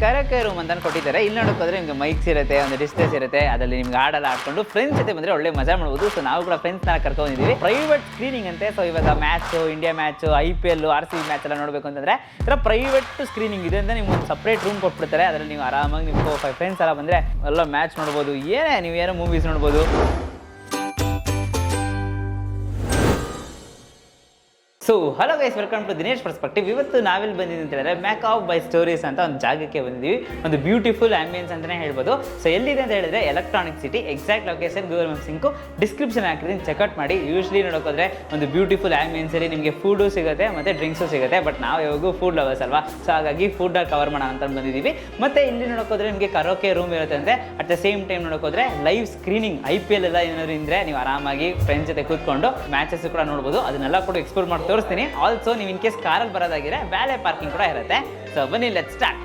Correct room ಅಂತ ಕೊಟ್ಟಿದ್ದಾರೆ. ಇಲ್ಲಿ ನೋಡೋಕೋದ್ರೆ ನಿಮಗೆ ಮೈಕ್ಸ್ ಇರುತ್ತೆ, ಒಂದು ಡಿಸ್ಪ್ಲೇಸ್ ಇರುತ್ತೆ, ಅದರಲ್ಲಿ ನಿಮ್ಗೆ ಹಾಡೆಲ್ಲ ಆಡ್ಕೊಂಡು ಫ್ರೆಂಡ್ಸ್ ಜೊತೆ ಬಂದರೆ ಒಳ್ಳೆ ಮಜಾ ಮಾಡ್ಬೋದು. ಸೊ ನಾವು ಕೂಡ ಫ್ರೆಂಡ್ಸ್ನ ಕರ್ಕೊಂಡಿದ್ದೀವಿ. ಪ್ರೈವೇಟ್ ಸ್ಕ್ರೀನಿಂಗ್ ಅಂತೆ. ಸೊ ಇವಾಗ match, India match, IPL, RCB match ಎಲ್ಲ ನೋಡಬೇಕು ಅಂತಂದರೆ ಈ ಥರ ಪ್ರೈವೇಟ್ ಸ್ಕ್ರೀನಿಂಗ್ ಇದೆ ಅಂತ ನಿಮ್ಗೆ ಒಂದು ಸಪ್ರೇಟ್ ರೂಮ್ ಕೊಟ್ಬಿಡ್ತಾರೆ. ಅದರಲ್ಲಿ ನೀವು ಆರಾಮಾಗಿ ನೀವು 4-5 ಫ್ರೆಂಡ್ಸ್ ಎಲ್ಲ ಬಂದರೆ ಎಲ್ಲ ಮ್ಯಾಚ್ ನೋಡ್ಬೋದು, ನೀವು ಏನೋ ಮೂವೀಸ್ ನೋಡ್ಬೋದು. So hello guys, welcome to Dinesh perspective. ಇವತ್ತು ನಾವೆಲ್ಲಿ ಬಂದಿದ್ದೀವಿ ಅಂತ ಹೇಳಿದ್ರೆ ಮ್ಯಾಕಾವ್ ಬೈ ಸ್ಟೋರೀಸ್ ಅಂತ ಒಂದು ಜಾಗಕ್ಕೆ ಬಂದಿದ್ದೀವಿ. ಒಂದು ಬ್ಯೂಟಿಫುಲ್ ಆಂಬಿಯನ್ಸ್ ಅಂತಲೇ ಹೇಳ್ಬೋದು. ಸೊ ಎಲ್ಲಿದೆ ಅಂತ ಹೇಳಿದ್ರೆ electronic city. Exact location Google maps link description ಹಾಕಿದ್ದೀನಿ, ಚೆಕ್ಔಟ್ ಮಾಡಿ. ಯೂಶ್ವಲಿ ನೋಡೋಕೋದ್ರೆ ಒಂದು ಬ್ಯೂಟಿಫುಲ್ ಆಂಬಿಯನ್ಸಲ್ಲಿ ನಿಮಗೆ ಫುಡ್ಡು ಸಿಗುತ್ತೆ ಮತ್ತು ಡ್ರಿಂಕ್ಸು ಸಿಗುತ್ತೆ. ಬಟ್ ನಾವು ಯಾವಾಗೂ ಫುಡ್ ಲವರ್ಸ್ ಅಲ್ವಾ, ಸೊ ಹಾಗಾಗಿ ಫುಡ್ಡಲ್ಲಿ ಕವರ್ ಮಾಡೋಣ ಅಂತ ಬಂದಿದ್ದೀವಿ. ಮತ್ತು ಇಲ್ಲಿ ನೋಡೋಕೋದ್ರೆ ನಿಮಗೆ ಕರೋಕೆ ರೂಮ್ ಇರುತ್ತೆ ಅಂದರೆ ಅಟ್ ದ ಸೇಮ್ ಟೈಮ್ ನೋಡೋಕೋದ್ರೆ ಲೈವ್ ಸ್ಕ್ರೀನಿಂಗ್ IPL ಎಲ್ಲ ಏನಾದ್ರು ಇದ್ದರೆ ನೀವು ಆರಾಮಾಗಿ ಫ್ರೆಂಡ್ಸ್ ಜೊತೆ ಕೂತ್ಕೊಂಡು ಮ್ಯಾಚಸ್ ಕೂಡ ನೋಡ್ಬೋದು. ಅದನ್ನೆಲ್ಲ ಕೂಡ ಎಕ್ಸ್ಪ್ಲೋರ್ ಮಾಡಿ ತೋರಿಸ್ತೀನಿ. ಆಲ್ಸೋ ನೀವು ಇನ್ ಕೇಸ್ ಕಾರಲ್ಲಿ ಬರೋದಾಗಿದ್ರೆ ವ್ಯಾಲೆ ಪಾರ್ಕಿಂಗ್ ಕೂಡ ಇರುತ್ತೆ. ಸೊ ಬನ್ನಿ, ಲೆಟ್ಸ್ ಸ್ಟಾರ್ಟ್.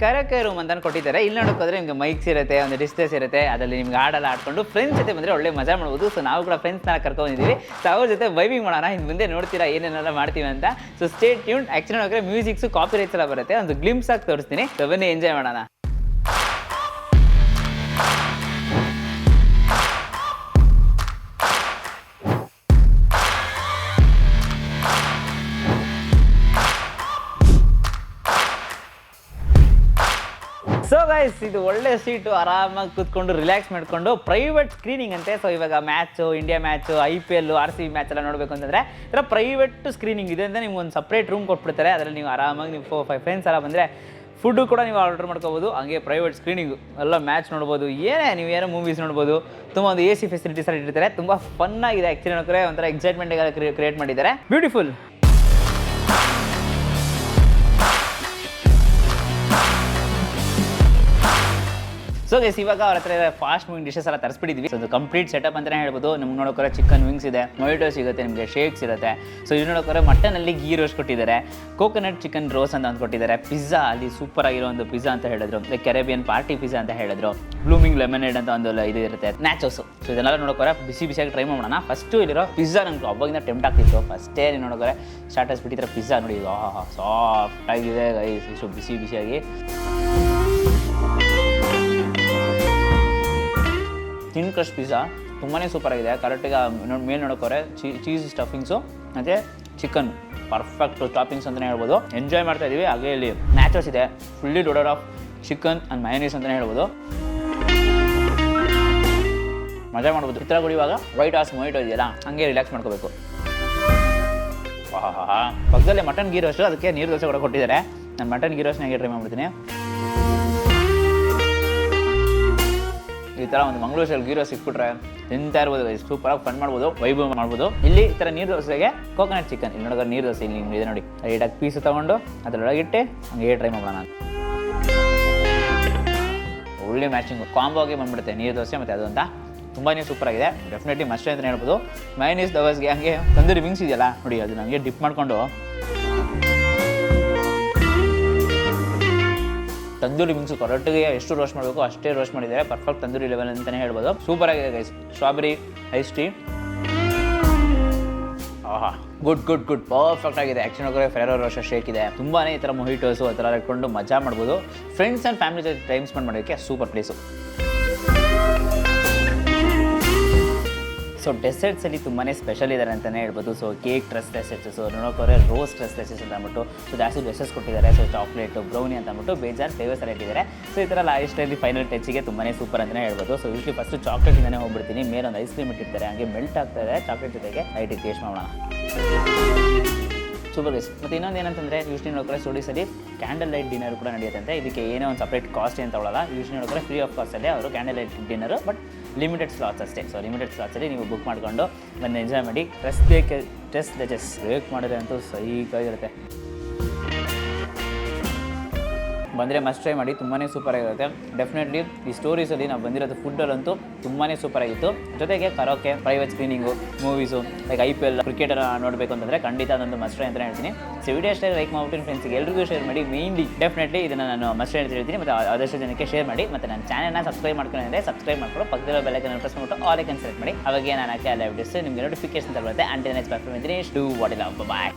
ಕರೆಕ್ಟ್ ರೂಮ್ ಅಂತ ಕೊಟ್ಟಿದ್ದಾರೆ. ಇಲ್ಲಿ ನೋಡೋಕೋದ್ರೆ ನಿಮಗೆ ಮೈಕ್ಸ್ ಇರುತ್ತೆ, ಒಂದು ಡಿಸ್ಪ್ಲೇಸ್ ಇರುತ್ತೆ, ಅದರಲ್ಲಿ ನಿಮ್ಗೆ ಹಾಡೆಲ್ಲ ಆಡ್ಕೊಂಡು ಫ್ರೆಂಡ್ಸ್ ಜೊತೆ ಬಂದರೆ ಒಳ್ಳೆ ಮಜಾ ಮಾಡ್ಬೋದು. ಸೊ ನಾವು ಕೂಡ ಫ್ರೆಂಡ್ಸ್ನ ಕರ್ಕೊಂಡಿದ್ದೀವಿ. ಸೊ ಅವ್ರ ಜೊತೆ ವೈಬಿಂಗ್ ಮಾಡೋಣ. ಇನ್ನು ಮುಂದೆ ನೋಡ್ತೀರಾ ಏನೇನೆಲ್ಲ ಮಾಡ್ತೀವಿ ಅಂತ. So stay tune. ಆ್ಯಕ್ಚುಲಿ ನೋಡಿದ್ರೆ ಮ್ಯೂಸಿಕ್ಸು ಕಾಪಿ ರೈಟ್ಸ್ ಎಲ್ಲ ಬರುತ್ತೆ, ಒಂದು ಗ್ಲಿಮ್ಸ್ ಆಗಿ ತೋರಿಸ್ತೀನಿ. ಸೊ ಬನ್ನಿ, ಎಂಜಾಯ್ ಮಾಡೋಣ. ಸೊ ಗೈಸ್, ಇದು ಒಳ್ಳೆ ಸೀಟು, ಆರಾಮಾಗಿ ಕೂತ್ಕೊಂಡು ರಿಲ್ಯಾಕ್ಸ್ ಮಾಡಿಕೊಂಡು ಪ್ರೈವೇಟ್ ಸ್ಕ್ರೀನಿಂಗ್ ಅಂತೆ. ಸೊ ಇವಾಗ match, India match, IPL, RCB match ಎಲ್ಲ ನೋಡಬೇಕು ಅಂತಂದರೆ ಈ ಥರ ಪ್ರೈವೇಟ್ ಸ್ಕ್ರೀನಿಂಗ್ ಇದೆ ಅಂತ ನಿಮ್ಗೆ ಒಂದು ಸಪ್ರೇಟ್ ರೂಮ್ ಕೊಟ್ಬಿಡ್ತಾರೆ. ಅದರಲ್ಲಿ ನೀವು ಆರಾಮಾಗಿ ನೀವು 4-5 ಫ್ರೆಂಡ್ಸ್ ಎಲ್ಲ ಬಂದರೆ ಫುಡ್ಡು ಕೂಡ ನೀವು ಆರ್ಡರ್ ಮಾಡ್ಕೋಬೋದು. ಹಂಗೆ ಪ್ರೈವೇಟ್ ಸ್ಕ್ರೀನಿಂಗು ಎಲ್ಲ ಮ್ಯಾಚ್ ನೋಡ್ಬೋದು, ನೀವು ಏನೋ ಮೂವೀಸ್ ನೋಡ್ಬೋದು. ತುಂಬ ಒಂದು AC ಫೆಸಿಲಿಟೀಸ್ ಎಲ್ಲ ಇಟ್ಟಿರ್ತಾರೆ. ತುಂಬ ಫನ್ನಾಗಿದೆ. ಆ್ಯಕ್ಚುಲಿ ನೋಡಿದ್ರೆ ಒಂಥರ ಎಕ್ಸೈಟ್ಮೆಂಟಿಗೆಲ್ಲ ಕ್ರಿಯೇಟ್ ಮಾಡಿದ್ದಾರೆ. ಬ್ಯೂಟಿಫುಲ್. ಸೊ ಗೈಸ್, ಇವಾಗ ಅವ್ರ ಹತ್ರ ಫಾಸ್ಟ್ ಮೂವಿಂಗ್ ಡಿಶಸ್ ಎಲ್ಲ ತರಿಸ್ಬಿಟ್ಟಿದ್ವಿ. ಸೊ ಅದು ಕಂಪ್ಲೀಟ್ ಸೆಟಪ್ ಅಂತಲೇ ಹೇಳ್ಬೋದು. ನಿಮ್ಗೆ ನೋಡೋಕೆ ಚಿಕನ್ ವಿಂಗ್ಸ್ ಇದೆ, ಮೊಯಿಟೋ ಸಿಗುತ್ತೆ, ನಿಮಗೆ ಶೇಕ್ಸ್ ಇರುತ್ತೆ. ಸೊ ಇದು ನೋಡೋಕೆ ಮಟನಲ್ಲಿ ಗೀ ರೋಸ್ಟ್ ಕೊಟ್ಟಿದ್ದಾರೆ, ಕೋಕೋನಟ್ ಚಿಕನ್ ರೋಸ್ ಅಂತ ಕೊಟ್ಟಿದ್ದಾರೆ. ಪಿಜ್ಜಾ ಅಲ್ಲಿ ಸೂಪರ್ ಆಗಿರೋ ಒಂದು ಪಿಜ್ಜಾ ಅಂತ ಹೇಳಿದ್ರು, ಕೆರೆಬಿಯನ್ ಪಾರ್ಟಿ ಪಿಜ್ಜಾ ಅಂತ ಹೇಳಿದ್ರು. ಬ್ಲೂಮಿಂಗ್ ಲೆಮನೇಡ್ ಅಂತ ಒಂದು ಇದು ಇರುತ್ತೆ, ನ್ಯಾಚೋಸು. ಸೊ ಇದನ್ನೆಲ್ಲ ನೋಡೋಕೆ ಬಿಸಿಯಾಗಿ ಟ್ರೈ ಮಾಡೋಣ. ಫಸ್ಟು ಇಲ್ಲಿರೋ ಪಿಜ್ಜಾ ನಂಗೆ ಅವಾಗಿಂದ ಟೆಂಪ್ಟ್ ಆಗ್ತಿತ್ತು. ಫಸ್ಟೇ ನೀವು ನೋಡೋಕೆ ಸ್ಟಾರ್ಟರ್ಸ್ ಬಿಟ್ಟಿದ್ರೆ ಪಿಜ್ಜಾ ನೋಡಿ, ಸಾಫ್ಟ್ ಆಗಿದೆ ಗೈಸ್, ಇಷ್ಟು ಬಿಸಿಯಾಗಿ. ಥಿನ್ ಕ್ರಸ್ಟ್ ಪಿಜ್ಜಾ ತುಂಬಾ ಸೂಪರಾಗಿದೆ. ಕರೆಕ್ಟಾಗಿ ಮೇಲೆ ನೋಡೋಕೋರೆ ಚೀಸ್ ಸ್ಟಫಿಂಗ್ಸು ಮತ್ತು ಚಿಕನ್ ಪರ್ಫೆಕ್ಟ್ ಟಾಪಿಂಗ್ಸ್ ಅಂತಲೇ ಹೇಳ್ಬೋದು. ಎಂಜಾಯ್ ಮಾಡ್ತಾ ಇದ್ದೀವಿ. ಹಾಗೆ ಇಲ್ಲಿ ನ್ಯಾಚೋಸ್ ಇದೆ, fully loaded of chicken and mayonnaise ಅಂತಲೇ ಹೇಳ್ಬೋದು. ಮಜಾ ಮಾಡ್ಬೋದು. ಈ ಥರ ಕುಡಿಯುವಾಗ ವೈಟ್ ಆಸ್ ಮೊಯಿಟೋ ಇದೆಯಲ್ಲ, ಹಂಗೆ ರಿಲ್ಯಾಕ್ಸ್ ಮಾಡ್ಕೋಬೇಕು. ಪಕ್ಕದಲ್ಲೇ ಮಟನ್ ಗೀ ರೋಸ್ಟು, ಅದಕ್ಕೆ ನೀರು ದೋಸೆ ಕೂಡ ಕೊಟ್ಟಿದ್ದಾರೆ. ನಾನು ಮಟನ್ ಗೀ ರೋಸ್ಟ್ನ ಹೇಗೆ ಟ್ರೈ ಮಾಡ್ಬಿಡ್ತೀನಿ. ಈ ಥರ ಒಂದು ಮಂಗಳೂರು ಸ್ಟೈಲ್ ಗೀ ರೋಸ್ಟ್ ಸಿಕ್ಬಿಟ್ರೆ ತಿಂತಾ ಇರ್ಬೋದು, ಸೂಪರಾಗಿ ಫನ್ ಮಾಡ್ಬೋದು, ವೈಭವ ಮಾಡ್ಬೋದು. ಇಲ್ಲಿ ಈ ಥರ ನೀರು ದೋಸೆಗೆ ಕೋಕೋನಟ್ ಚಿಕನ್, ಇಲ್ಲಿ ನೋಡೋಕೆ ನೀರು ದೋಸೆ ಇಲ್ಲಿ ನಿಮ್ಗೆ ಇದೆ ನೋಡಿ. ಲೈಟಾಗಿ ಪೀಸ್ ತೊಗೊಂಡು ಅದರೊಳಗಿಟ್ಟು ಹಂಗೆ ಟ್ರೈ ಮಾಡೋಣ. ಒಳ್ಳೆ ಮ್ಯಾಚಿಂಗು, ಕಾಂಬೋ ಆಗಿ ಬಂದ್ಬಿಡುತ್ತೆ ನೀರು ದೋಸೆ ಮತ್ತು ಅದು ಅಂತ. ತುಂಬಾ ಸೂಪರಾಗಿದೆ. ಡೆಫಿನೆಟ್ಲಿ ಮಸ್ಟ್ ಅಂತಲೇ ಹೇಳ್ಬೋದು. ಮಯೋನೀಸ್ ದವಸ್ಗೆ ಹಂಗೆ ತಂದೂರಿ ವಿಂಗ್ಸ್ ಇದೆಯಲ್ಲ ನೋಡಿ, ಅದು ನನಗೆ ಡಿಪ್ ಮಾಡಿಕೊಂಡು ತಂದೂರಿ ವಿಂಗ್ಸು ಕರೆಕ್ಟಿಗೆ ಎಷ್ಟು ರೋಸ್ಟ್ ಮಾಡಬೇಕು ಅಷ್ಟೇ ರೋಸ್ಟ್ ಮಾಡಿದ್ದಾರೆ. ಪರ್ಫೆಕ್ಟ್ ತಂದೂರಿ ಲೆವೆಲ್ ಅಂತಲೇ ಹೇಳ್ಬೋದು. ಸೂಪರ್ ಆಗಿದೆ guys. Strawberry ice tea, good perfect ಆಗಿದೆ. ಆ್ಯಕ್ಚುಲಿ ಫೆರೋ ರೋಸ್ಟರ್ ಶೇಕ್ ಇದೆ. ತುಂಬಾ ಈ ಥರ ಮೊಹಿಟೋಸು ಆ ಥರ ಇಟ್ಕೊಂಡು ಮಜಾ ಮಾಡ್ಬೋದು. ಫ್ರೆಂಡ್ಸ್ ಆ್ಯಂಡ್ ಫ್ಯಾಮಿಲಿ ಜೊತೆ ಟೈಮ್ ಸ್ಪೆಂಡ್ ಮಾಡೋಕ್ಕೆ ಸೂಪರ್ ಪ್ಲೇಸು. ಸೊ ಡೆಸರ್ಟ್ಸಲ್ಲಿ ತುಂಬಾ ಸ್ಪೆಷಲ್ ಇದ್ದಾರೆ ಅಂತಲೇ ಹೇಳ್ಬೋದು. ಸೊ ಕೇಕ್ ಟ್ರಸ್ ಡೆಸರ್ಟ್ಸು ನೋಡೋಕೋರೆ ರೋಸ್ ಟ್ರಸ್ ಡೆಸರ್ಟ್ಸ್ ಅಂತ ಅಂದ್ಬಿಟ್ಟು ಸೊ ಜಾಸ್ತಿ ಡೆಸರ್ಟ್ಸ್ ಕೊಟ್ಟಿದ್ದಾರೆ. ಸೊ ಚಾಕ್ಲೇಟು ಬ್ರೌನಿ ಅಂತ ಅಂದ್ಬಿಟ್ಟು ಬೇಜಾರು ಫ್ಲೇವರ್ಸ್ ಎಲ್ಲ ಇಟ್ಟಿದ್ದಾರೆ. ಸೊ ಈ ಥರ ಲಾಸ್ಟಲ್ಲಿ ಫೈನಲ್ ಟಚ್ಗೆ ತುಂಬಾ ಸೂಪರ್ ಅಂತಲೇ ಹೇಳ್ಬೋದು. ಸೊ ಯೂಶ್ವಲಿ ಫಸ್ಟು ಚಾಕ್ಲೇಟಿಂದನೇ ಹೋಗ್ಬಿಡ್ತೀನಿ. ಮೇಲೊಂದು ಐಸ್ ಕ್ರೀಮ್ ಇಟ್ಟಿರ್ತಾರೆ, ಹಂಗೆ ಮೆಲ್ಟ್ ಆಗ್ತಾಯಿದೆ ಚಾಕ್ಲೇಟ್ ಜೊತೆಗೆ. ಲೈಟಿಗೆ ಟೇಸ್ಟ್ ಮಾಡೋಣ. Super guys. ಮತ್ತು ಇನ್ನೊಂದು ಏನಂತಂದರೆ ಯೂಶ್ವಲಿ ನೋಡ್ತಾರೆ ಸ್ಟೋರೀಸಲ್ಲಿ ಕ್ಯಾಂಡಲ್ ಲೈಟ್ ಡಿನ್ನರ್ ಕೂಡ ನಡೆಯುತ್ತೆ. ಇದಕ್ಕೆ ಏನೋ ಒಂದು ಸಪ್ರೇಟ್ ಕಾಸ್ಟ್ ಏನು ತಗೊಳ್ಳಲ್ಲ. ಯೂಶ್ವಲಿ ನೋಡ್ತಾರೆ ಫ್ರೀ ಆಫ್ ಕಾಸ್ಟಲ್ಲಿ ಅವರು candle light dinner, but limited slots ಅಷ್ಟೇ. ಸೊ ಲಿಮಿಟೆಡ್ ಸ್ಲಾಟ್ಸಲ್ಲಿ ನೀವು ಬುಕ್ ಮಾಡಿಕೊಂಡು ಬಂದು ಎಂಜಾಯ್ ಮಾಡಿ. ಟೆಸ್ಟ್ ದ ಚೆಸ್ ಬ್ರೇಕ್ ಮಾಡಿದ್ರೆ ಅಂತೂ ಸೈಕಾಗಿರುತ್ತೆ. ಬಂದರೆ ಮಸ್ಟ್ ಟ್ರೈ ಮಾಡಿ, ತುಂಬಾ ಸೂಪರಾಗಿರುತ್ತೆ. ಡೆಫಿನೆಟ್ಲಿ ಈ ಸ್ಟೋರೀಸಲ್ಲಿ ನಾವು ಬಂದಿರೋದು ಫುಡ್ಡಲ್ಲಂತೂ ತುಂಬಾ ಸೂಪರಾಗಿತ್ತು. ಜೊತೆಗೆ karaoke, private screening, movies, like IPL, cricket ನೋಡಬೇಕು ಅಂತಂದರೆ ಖಂಡಿತ ಅದೊಂದು ಮಸ್ಟ್ ಟ್ರೈ ಅಂತ ಹೇಳ್ತೀನಿ. ಸೊ ವಿಡಿಯೋ ಅಷ್ಟೇ ಲೈಕ್ ಮಾಡ್ಬಿಟ್ಟು ಫ್ರೆಂಡ್ಸ್ಗೆ ಎಲ್ರಿಗೂ ಶೇರ್ ಮಾಡಿ. ಮೇನ್ಲಿ ಡೆಫಿನೆಟ್ಲಿ ಇದನ್ನು ನಾನು ಮಸ್ಟ್ ಟ್ರೈ ಅಂತ ಹೇಳ್ತೀನಿ. ಮತ್ತು ಆದಷ್ಟು ಜನಕ್ಕೆ ಶೇರ್ ಮಾಡಿ. ಮತ್ತು ನನ್ನ ಚಾನಲ್ನ ಸಬ್ಸ್ಕ್ರೈಬ್ ಮಾಡ್ಕೊಂಡಿದ್ದರೆ ಸಬ್ಸ್ಕ್ರೈಬ್ ಮಾಡ್ಕೊಂಡು ಪಕ್ಕದಲ್ಲಿರೋ ಬೆಲ್ ಐಕಾನ್ ಪ್ರೆಸ್ ಮಾಡ್ಬಿಟ್ಟು ಆಲ್ ಐಕಾನ್ ಸೆಲೆಕ್ಟ್ ಮಾಡಿ. ಅವಾಗ ನಾನು ಹಾಕಿ ಲೈವ್ ವಿಡಿಯೋಸ್ ನಿಮಗೆ ನೋಟಿಫಿಕೇಶನ್ ಬರುತ್ತೆ. Until next bye from Dinesh. Do what is love. Bye.